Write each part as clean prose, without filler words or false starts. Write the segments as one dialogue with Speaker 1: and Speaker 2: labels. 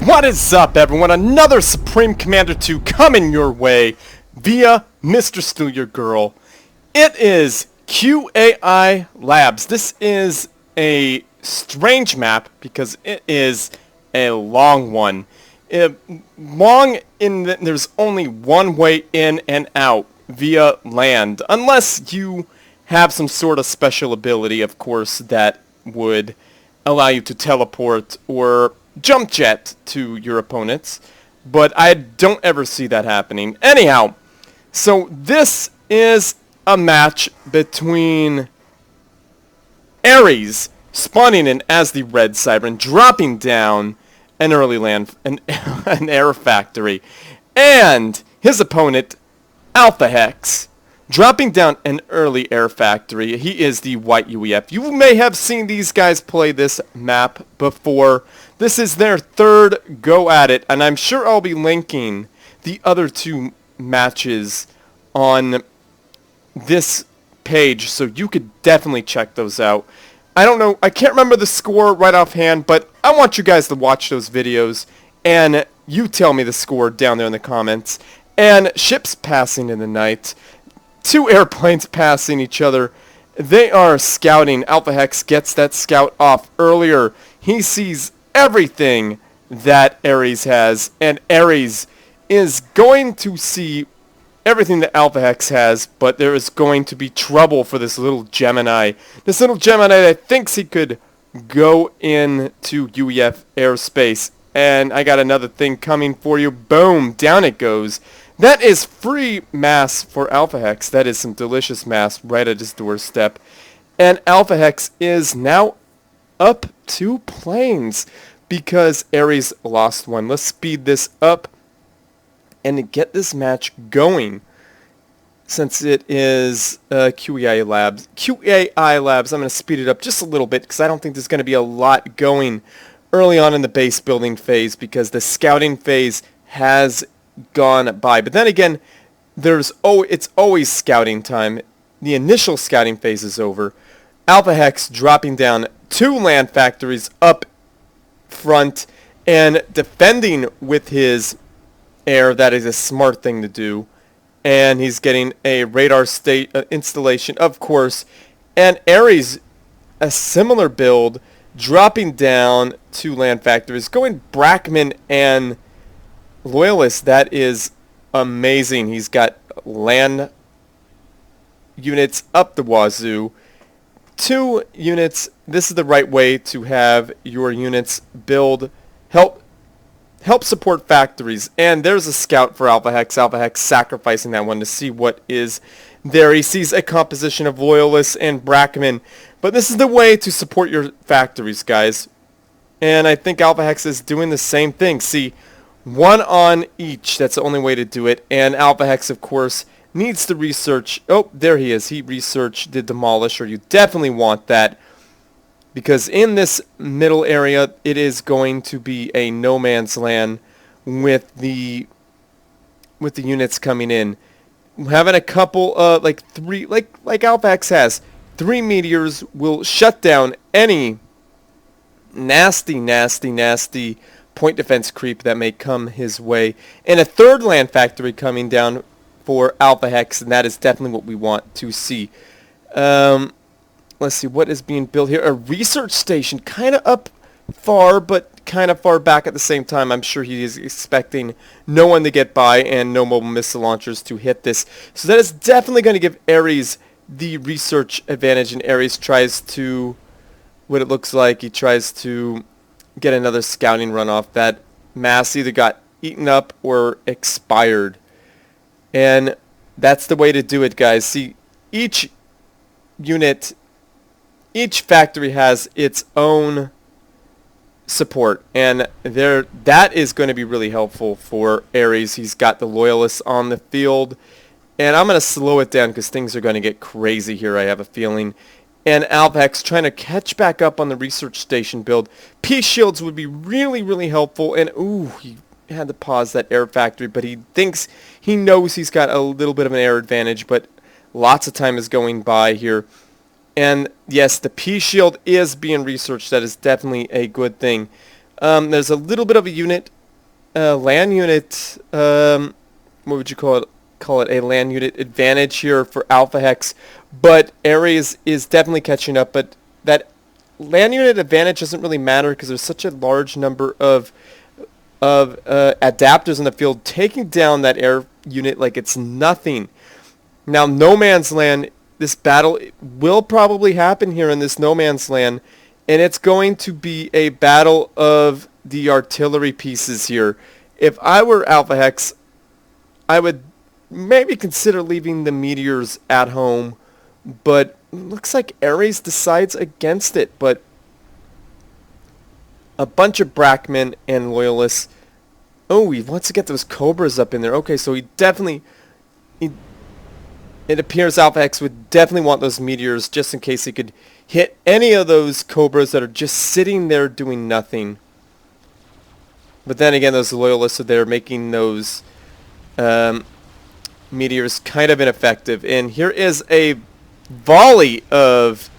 Speaker 1: What is up, everyone? Another Supreme Commander 2 coming your way via Mr.StealUrGurl. It is QAI Labs. This is a strange map because it is a long one. Long in that there's only one way in and out via land, unless you have some sort of special ability, of course, that would allow you to teleport or jump jet to your opponents, but I don't ever see that happening. Anyhow, so this is a match between Ares spawning in as the Red Siren, dropping down an early land, an air factory, and his opponent, Alphahex, dropping down an early air factory. He is the white UEF. You may have seen these guys play this map before. This is their third go at it, and I'm sure I'll be linking the other two matches on this page, so you could definitely check those out. I don't know, I can't remember the score right offhand, but I want you guys to watch those videos, and you tell me the score down there in the comments. And ships passing in the night, two airplanes passing each other. They are scouting. Alphahex gets that scout off earlier. He sees everything that Ares has, and Ares is going to see everything that Alphahex has, but there is going to be trouble for this little Gemini. This little Gemini that thinks he could go into UEF airspace. And I got another thing coming for you. Boom, down it goes. That is free mass for Alphahex. That is some delicious mass right at his doorstep. And Alphahex is now up 2 planes because Ares lost one. Let's speed this up and get this match going. Since it is QAI Labs, I'm going to speed it up just a little bit because I don't think there's going to be a lot going early on in the base building phase because the scouting phase has gone by. But then again, it's always scouting time. The initial scouting phase is over. Alphahex dropping down 2 land factories up front and defending with his air. That is a smart thing to do. And he's getting a radar installation, of course. And Ares, a similar build, dropping down 2 land factories, going Brackman and Loyalist. That is amazing. He's got land units up the wazoo. 2 units. This is the right way to have your units build, help support factories. And there's a scout for Alphahex. Alphahex sacrificing that one to see what is there. He sees a composition of Loyalists and Brackman. But this is the way to support your factories, guys. And I think Alphahex is doing the same thing. See, 1 on each. That's the only way to do it. And Alphahex, of course, needs to research. Oh, there he is. He researched the Demolisher. You definitely want that, because in this middle area, it is going to be a no man's land with the units coming in. Having a couple, like 3, like Alphahex has, 3 meteors will shut down any nasty point defense creep that may come his way. And a 3rd land factory coming down for Alphahex, and that is definitely what we want to see. Let's see, what is being built here? A research station, kind of up far, but kind of far back at the same time. I'm sure he is expecting no one to get by and no mobile missile launchers to hit this. So that is definitely going to give Ares the research advantage, and Ares tries to, what it looks like, he tries to get another scouting run off. That mass either got eaten up or expired. And that's the way to do it, guys. See, each unit, each factory has its own support, and that is going to be really helpful for Ares. He's got the Loyalists on the field, and I'm going to slow it down because things are going to get crazy here, I have a feeling. And Alphahex trying to catch back up on the research station build. Peace shields would be really helpful, and ooh, he had to pause that air factory, but he knows he's got a little bit of an air advantage, but lots of time is going by here. And yes, the P shield is being researched. That is definitely a good thing. There's a little bit of a unit land unit, what would you call it? Call it a land unit advantage here for Alphahex, but Ares is definitely catching up. But that land unit advantage doesn't really matter because there's such a large number of adapters in the field taking down that air unit like it's nothing. Now, no man's land. This battle will probably happen here in this no man's land, and it's going to be a battle of the artillery pieces here. If I were Alphahex, I would maybe consider leaving the meteors at home, but looks like Ares decides against it. But a bunch of Brackmen and Loyalists. Oh, he wants to get those Cobras up in there. Okay, so it appears Alphahex would definitely want those meteors just in case he could hit any of those Cobras that are just sitting there doing nothing. But then again, those Loyalists are there making those meteors kind of ineffective. And here is a volley of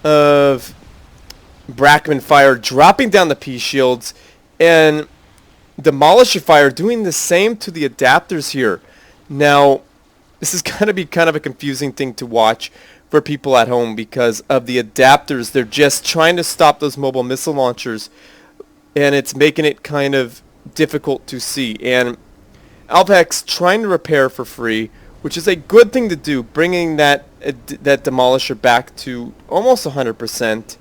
Speaker 1: Brackman fire dropping down the P-shields, and Demolisher fire doing the same to the adapters here. Now, this is going to be kind of a confusing thing to watch for people at home because of the adapters. They're just trying to stop those mobile missile launchers, and it's making it kind of difficult to see. And Alphahex trying to repair for free, which is a good thing to do, bringing that Demolisher back to almost 100%,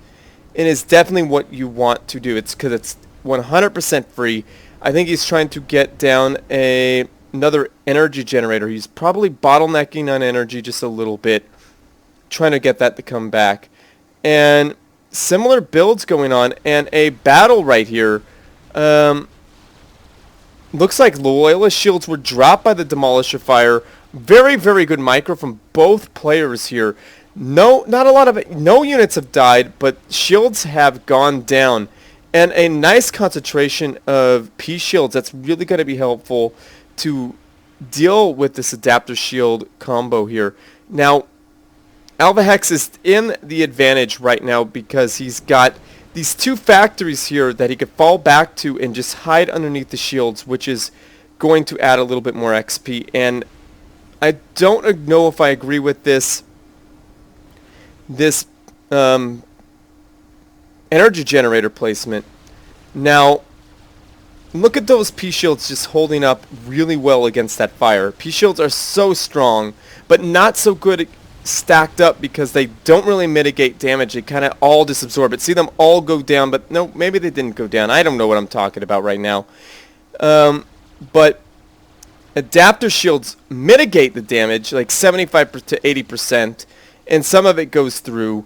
Speaker 1: and is definitely what you want to do. It's because it's 100% free. I think he's trying to get down another energy generator. He's probably bottlenecking on energy just a little bit, trying to get that to come back. And similar builds going on, and a battle right here. Looks like Loyalist shields were dropped by the Demolisher fire. Very, very good micro from both players here. No units have died, but shields have gone down. And a nice concentration of P-shields that's really going to be helpful to deal with this adapter shield combo here. Now, Alphahex is in the advantage right now because he's got these two factories here that he could fall back to and just hide underneath the shields, which is going to add a little bit more XP. And I don't know if I agree with this energy generator placement. Now, look at those P-shields just holding up really well against that fire. P-shields are so strong, but not so good stacked up because they don't really mitigate damage. They kind of all just absorb it. See them all go down, but no, maybe they didn't go down. I don't know what I'm talking about right now. But adapter shields mitigate the damage like 75 to 80%, and some of it goes through.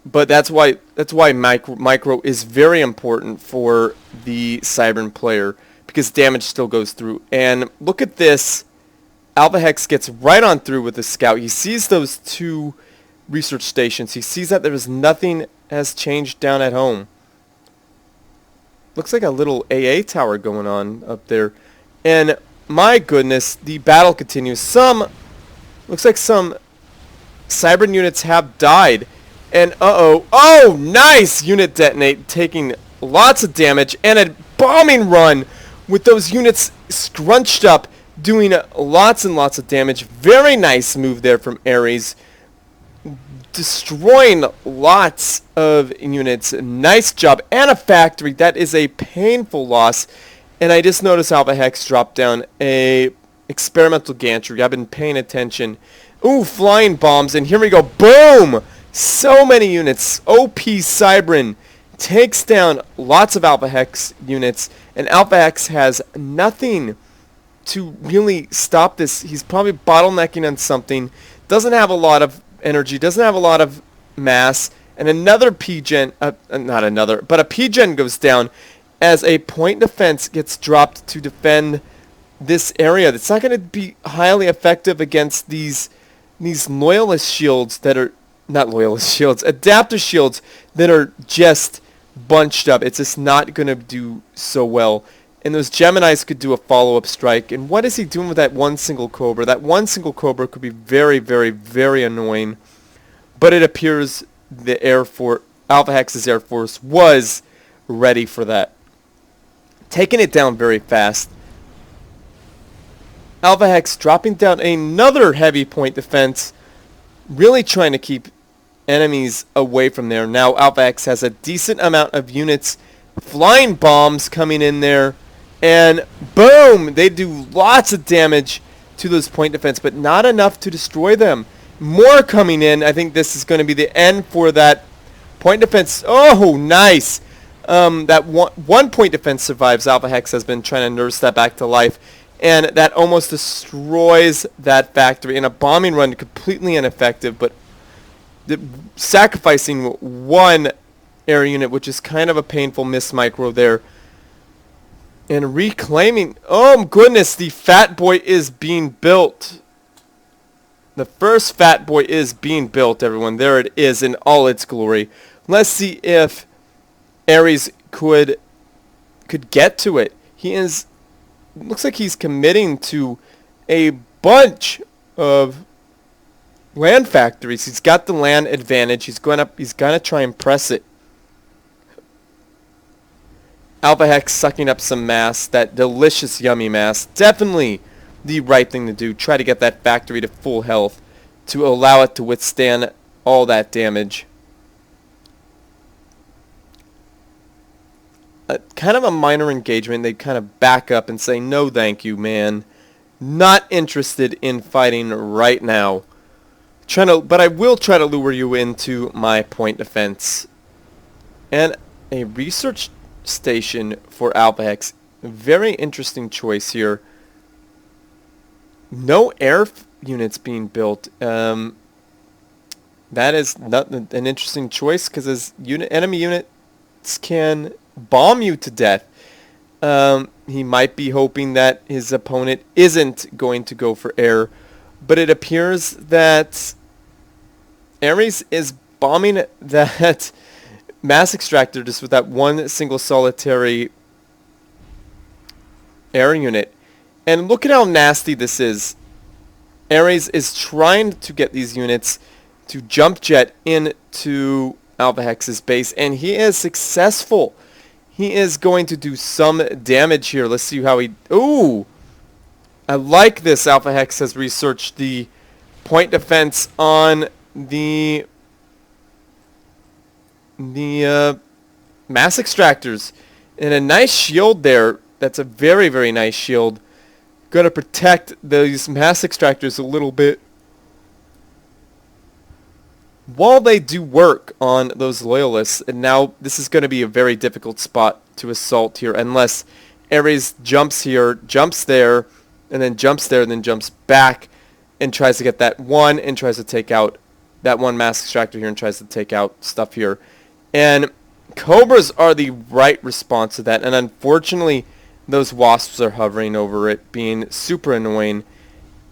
Speaker 1: But that's why micro is very important for the Cybern player, because damage still goes through. And look at this. Alphahex gets right on through with the scout. He sees those two research stations. He sees that nothing has changed down at home. Looks like a little AA tower going on up there. And my goodness, the battle continues. Looks like some Cybern units have died. And oh, nice unit detonate, taking lots of damage, and a bombing run with those units scrunched up, doing lots and lots of damage. Very nice move there from Ares, destroying lots of units. Nice job, and a factory. That is a painful loss. And I just noticed Alphahex dropped down a experimental gantry. I've been paying attention. Ooh, flying bombs, and here we go. Boom! So many units. OP Cybern takes down lots of Alphahex units, and Alphahex has nothing to really stop this. He's probably bottlenecking on something. Doesn't have a lot of energy. Doesn't have a lot of mass. And another P-gen, not another, but a P-gen goes down as a point defense gets dropped to defend this area. That's not going to be highly effective against these loyalist shields that are not loyalist shields, adapter shields that are just bunched up. It's just not going to do so well. And those Geminis could do a follow-up strike. And what is he doing with that one single Cobra? That one single Cobra could be very, very, very annoying. But it appears the Air Force, Alphahex's Air Force, was ready for that. taking it down very fast. Alphahex dropping down another heavy point defense, really trying to keep enemies away from there. Now Alphahex has a decent amount of units, flying bombs coming in there, and boom, they do lots of damage to those point defense, but not enough to destroy them. More coming in. I think this is going to be the end for that point defense. Oh, nice. That one point defense survives. Alphahex has been trying to nurse that back to life, and that almost destroys that factory. In a bombing run, completely ineffective, but sacrificing one air unit, which is kind of a painful miss micro there. And reclaiming... Oh, goodness, the Fat Boy is being built. The first Fat Boy is being built, everyone. There it is in all its glory. Let's see if Ares could get to it. He is... Looks like he's committing to a bunch of land factories. He's got the land advantage. He's gonna try and press it. Alphahex sucking up some mass, that delicious yummy mass. Definitely the right thing to do. Try to get that factory to full health to allow it to withstand all that damage. Kind of a minor engagement. They kind of back up and say, no thank you, man. Not interested in fighting right now. But I will try to lure you into my point defense. And a research station for Alphahex. Very interesting choice here. No air units being built. That is not an interesting choice because as enemy units can bomb you to death. He might be hoping that his opponent isn't going to go for air, but it appears that Ares is bombing that mass extractor just with that one single solitary air unit. And look at how nasty this is. Ares is trying to get these units to jump jet into Alphahex's base, and he is successful. He is going to do some damage here. Let's see how he... Ooh! I like this. Alphahex has researched the point defense on the mass extractors. And a nice shield there. That's a very, very nice shield. Going to protect these mass extractors a little bit while they do work on those loyalists. And now this is going to be a very difficult spot to assault here unless Ares jumps here, jumps there, and then jumps there, and then jumps back and tries to get that one and tries to take out that one mass extractor here and tries to take out stuff here. And Cobras are the right response to that, and unfortunately those wasps are hovering over it, being super annoying.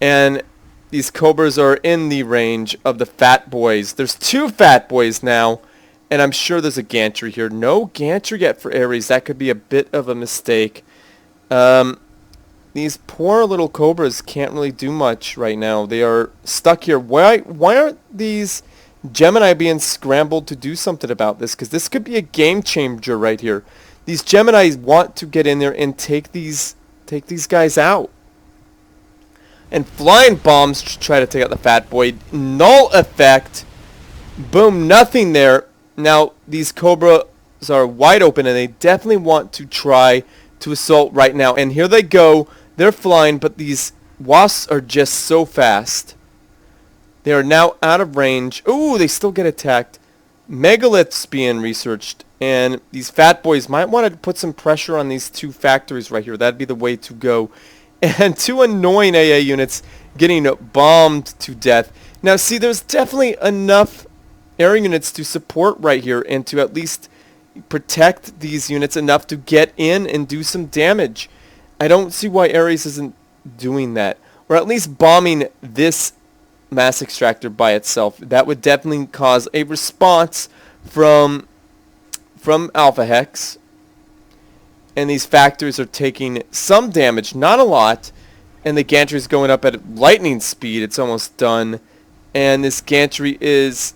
Speaker 1: And these Cobras are in the range of the Fat Boys. There's two Fat Boys now, and I'm sure there's a gantry here. No gantry yet for Ares. That could be a bit of a mistake. These poor little Cobras can't really do much right now. They are stuck here. Why aren't these Gemini being scrambled to do something about this? Because this could be a game changer right here. These Geminis want to get in there and take these guys out. And flying bombs to try to take out the Fat Boy. Null effect. Boom, nothing there. Now, these Cobras are wide open, and they definitely want to try to assault right now. And here they go. They're flying, but these wasps are just so fast. They are now out of range. Ooh, they still get attacked. Megaliths being researched. And these Fat Boys might want to put some pressure on these two factories right here. That'd be the way to go. And two annoying AA units getting bombed to death. Now, see, there's definitely enough air units to support right here and to at least protect these units enough to get in and do some damage. I don't see why Ares isn't doing that. Or at least bombing this mass extractor by itself. That would definitely cause a response from Alphahex. And these factories are taking some damage, not a lot. And the gantry is going up at lightning speed. It's almost done. And this gantry is...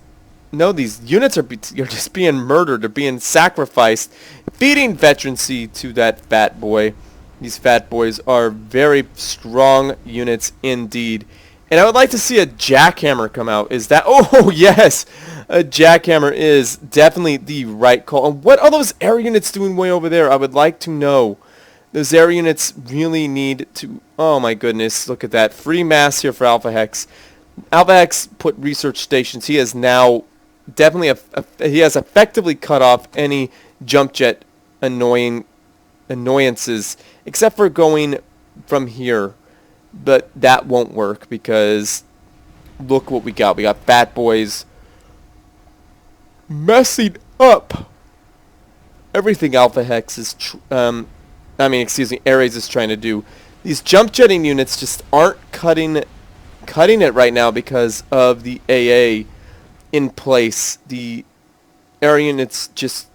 Speaker 1: No, these units are just being murdered. They're being sacrificed feeding veterancy to that fat boy. These fat boys are very strong units indeed. And I would like to see a jackhammer come out. Is that... Oh, yes! A jackhammer is definitely the right call. And what are those air units doing way over there? I would like to know. Those air units really need to... Oh, my goodness. Look at that. Free mass here for Alphahex. Alphahex put research stations. He has now definitely... he has effectively cut off any jump jet annoyances. Except for going from here. But that won't work because look what we got. We got fat boys messing up everything Alphahex is Ares is trying to do. These jump jetting units just aren't cutting it right now because of the AA in place. The air units just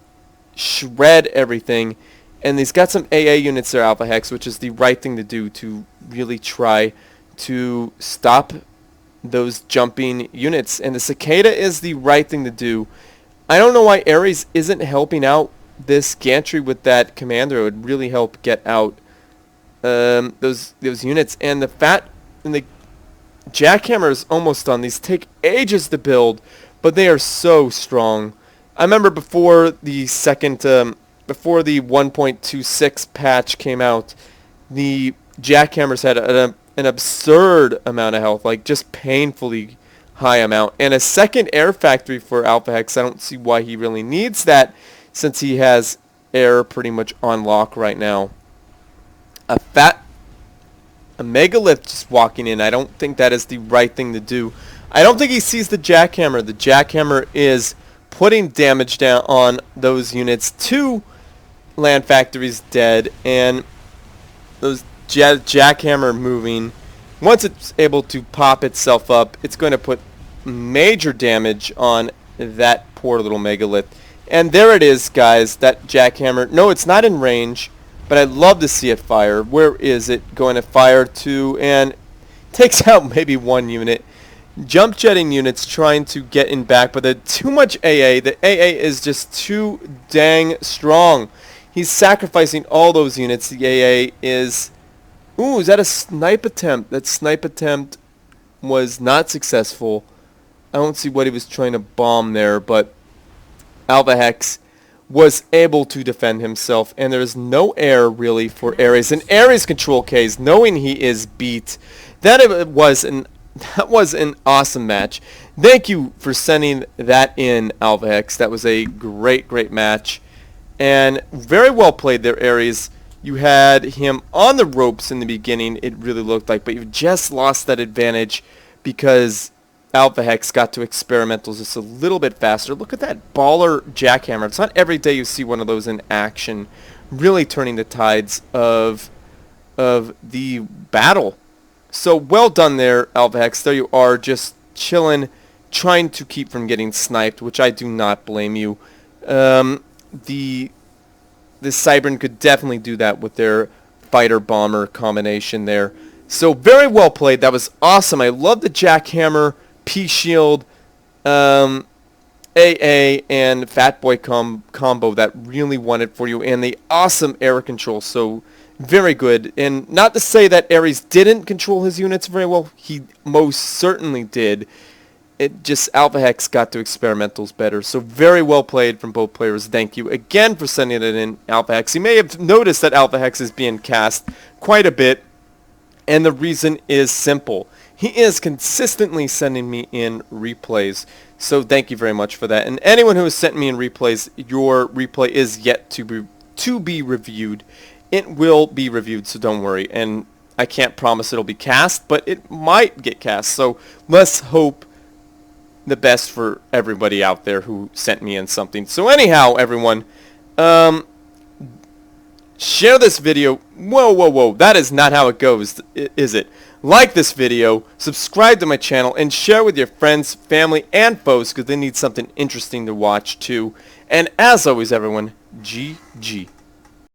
Speaker 1: shred everything. And he's got some AA units there, Alphahex, which is the right thing to do to really try to stop those jumping units. And the Cicada is the right thing to do. I don't know why Ares isn't helping out this gantry with that commander. It would really help get out those units. And the jackhammer is almost done. These take ages to build, but they are so strong. I remember before the before the 1.26 patch came out, the jackhammers had an absurd amount of health, like just painfully high amount. And a second air factory for Alphahex, I don't see why he really needs that since he has air pretty much on lock right now. A megalith just walking in, I don't think that is the right thing to do. I don't think he sees the jackhammer. The jackhammer is putting damage down on those units. Two land factories dead, and those jackhammer moving. Once it's able to pop itself up, it's going to put major damage on that poor little megalith. And there it is, guys, that jackhammer. No, it's not in range, but I'd love to see it fire. Where is it going to fire to? And takes out maybe one unit. Jump jetting units trying to get in back, but too much AA. The AA is just too dang strong. He's sacrificing all those units. The AA is... Ooh, is that a snipe attempt? That snipe attempt was not successful. I don't see what he was trying to bomb there, but Alphahex was able to defend himself, and there's no air really for Ares. And Ares control Ks, knowing he is beat. That was an awesome match. Thank you for sending that in, Alphahex. That was a great match. And very well played there, Ares. You had him on the ropes in the beginning, it really looked like, but you just lost that advantage because Alphahex got to experimentals just a little bit faster. Look at that baller jackhammer. It's not every day you see one of those in action, really turning the tides of the battle. So well done there, Alphahex. There you are, just chilling, trying to keep from getting sniped, which I do not blame you. The Cybern could definitely do that with their fighter-bomber combination there. So very well played. That was awesome. I love the jackhammer, P-shield, AA, and Fatboy combo that really won it for you. And the awesome air control. So very good. And not to say that Ares didn't control his units very well. He most certainly did. It just, Alphahex got to experimentals better. So very well played from both players. Thank you again for sending it in, Alphahex. You may have noticed that Alphahex is being cast quite a bit. And the reason is simple. He is consistently sending me in replays. So thank you very much for that. And anyone who has sent me in replays, your replay is yet to be reviewed. It will be reviewed, so don't worry. And I can't promise it'll be cast, but it might get cast. So let's hope the best for everybody out there who sent me in something. So anyhow, everyone, share this video. Whoa. That is not how it goes, is it? Like this video, subscribe to my channel, and share with your friends, family, and foes because they need something interesting to watch too. And as always, everyone, GG.